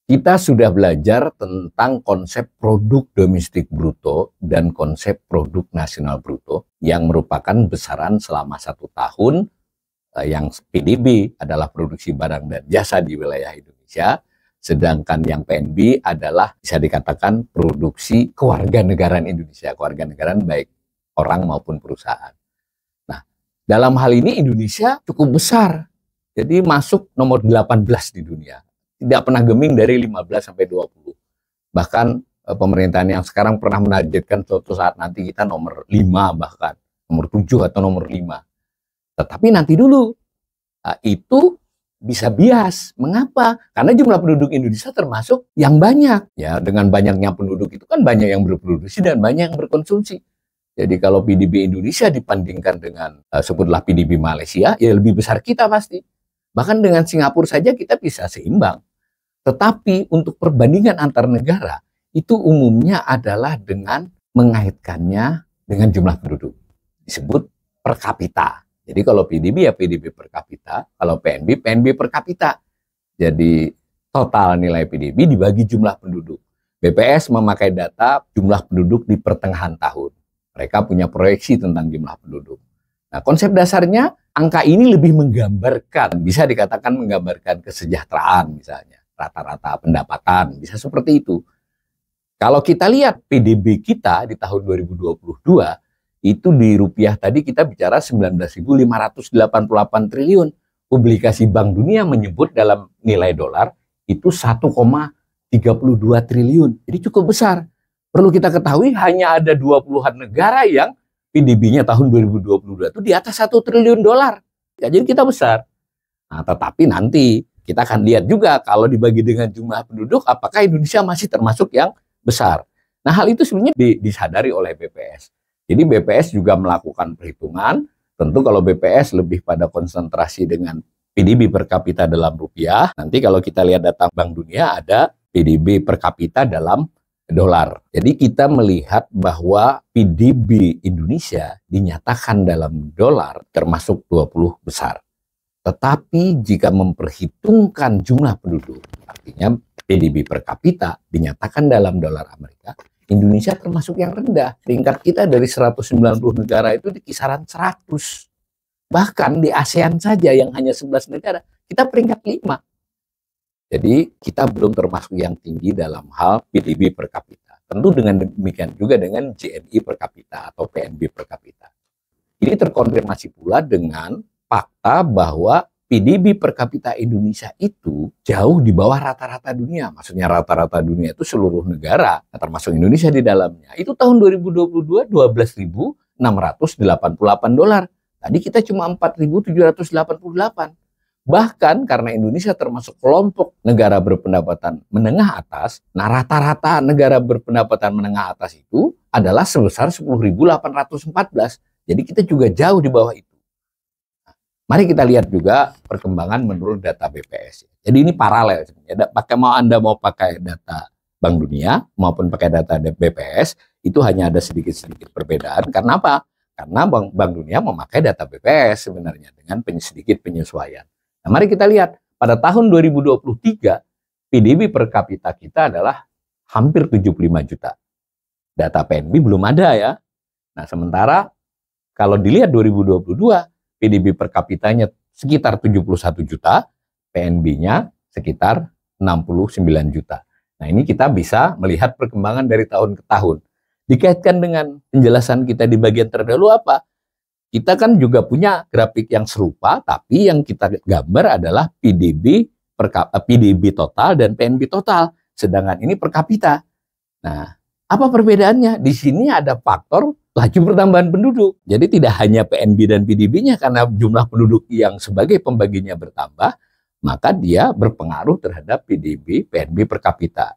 Kita sudah belajar tentang konsep produk domestik bruto dan konsep produk nasional bruto yang merupakan besaran selama 1 tahun yang PDB adalah produksi barang dan jasa di wilayah Indonesia, sedangkan yang PNB adalah bisa dikatakan produksi kewarganegaraan Indonesia, kewarganegaraan baik orang maupun perusahaan. Nah, dalam hal ini Indonesia cukup besar, jadi masuk nomor 18 di dunia. Tidak pernah geming dari 15 sampai 20. Bahkan pemerintahan yang sekarang pernah menargetkan suatu saat nanti kita nomor 5 bahkan, nomor 7 atau nomor 5. Tetapi nanti dulu, itu bisa bias. Mengapa? Karena jumlah penduduk Indonesia termasuk yang banyak. Ya, dengan banyaknya penduduk itu kan banyak yang berproduksi dan banyak yang berkonsumsi. Jadi kalau PDB Indonesia dibandingkan dengan sebutlah PDB Malaysia, ya lebih besar kita pasti. Bahkan dengan Singapura saja kita bisa seimbang. Tetapi untuk perbandingan antar negara, itu umumnya adalah dengan mengaitkannya dengan jumlah penduduk. Disebut per kapita. Jadi kalau PDB ya PDB per kapita, kalau PNB, PNB per kapita. Jadi total nilai PDB dibagi jumlah penduduk. BPS memakai data jumlah penduduk di pertengahan tahun. Mereka punya proyeksi tentang jumlah penduduk. Nah, konsep dasarnya angka ini lebih menggambarkan, bisa dikatakan menggambarkan kesejahteraan misalnya, rata-rata pendapatan, bisa seperti itu. Kalau kita lihat PDB kita di tahun 2022, itu di rupiah tadi kita bicara 19.588 triliun. Publikasi Bank Dunia menyebut dalam nilai dolar itu 1,32 triliun. Jadi cukup besar. Perlu kita ketahui hanya ada 20-an negara yang PDB-nya tahun 2022 itu di atas 1 triliun dolar. Ya, jadi kita besar. Nah, tetapi nanti kita akan lihat juga kalau dibagi dengan jumlah penduduk, apakah Indonesia masih termasuk yang besar. Nah, hal itu sebenarnya disadari oleh BPS. Jadi BPS juga melakukan perhitungan. Tentu kalau BPS lebih pada konsentrasi dengan PDB per kapita dalam rupiah. Nanti kalau kita lihat data Bank Dunia ada PDB per kapita dalam dolar. Jadi kita melihat bahwa PDB Indonesia dinyatakan dalam dolar termasuk 20 besar. Tetapi jika memperhitungkan jumlah penduduk, artinya PDB per kapita dinyatakan dalam dolar Amerika, Indonesia termasuk yang rendah. Peringkat kita dari 190 negara itu di kisaran 100. Bahkan di ASEAN saja yang hanya 11 negara, kita peringkat 5. Jadi kita belum termasuk yang tinggi dalam hal PDB per kapita. Tentu dengan demikian juga dengan GNI per kapita atau PNB per kapita. Ini terkonfirmasi pula dengan fakta bahwa PDB per kapita Indonesia itu jauh di bawah rata-rata dunia. Maksudnya rata-rata dunia itu seluruh negara, termasuk Indonesia di dalamnya. Itu tahun 2022 12.688 dolar. Tadi kita cuma 4.788. Bahkan karena Indonesia termasuk kelompok negara berpendapatan menengah atas, nah rata-rata negara berpendapatan menengah atas itu adalah sebesar 10.814. Jadi kita juga jauh di bawah itu. Nah, mari kita lihat juga perkembangan menurut data BPS. Jadi ini paralel. Anda mau pakai data Bank Dunia maupun pakai data BPS, itu hanya ada sedikit-sedikit perbedaan. Karena apa? Karena Bank Dunia memakai data BPS sebenarnya dengan sedikit penyesuaian. Nah, mari kita lihat, pada tahun 2023, PDB per kapita kita adalah hampir 75 juta. Data PNB belum ada ya. Nah, sementara kalau dilihat 2022, PDB per kapitanya sekitar 71 juta, PNB-nya sekitar 69 juta. Nah, ini kita bisa melihat perkembangan dari tahun ke tahun. Dikaitkan dengan penjelasan kita di bagian terdahulu apa? Kita kan juga punya grafik yang serupa, tapi yang kita gambar adalah PDB total dan PNB total. Sedangkan ini per kapita. Nah, apa perbedaannya? Di sini ada faktor laju pertambahan penduduk. Jadi tidak hanya PNB dan PDB-nya karena jumlah penduduk yang sebagai pembaginya bertambah, maka dia berpengaruh terhadap PDB, PNB per kapita.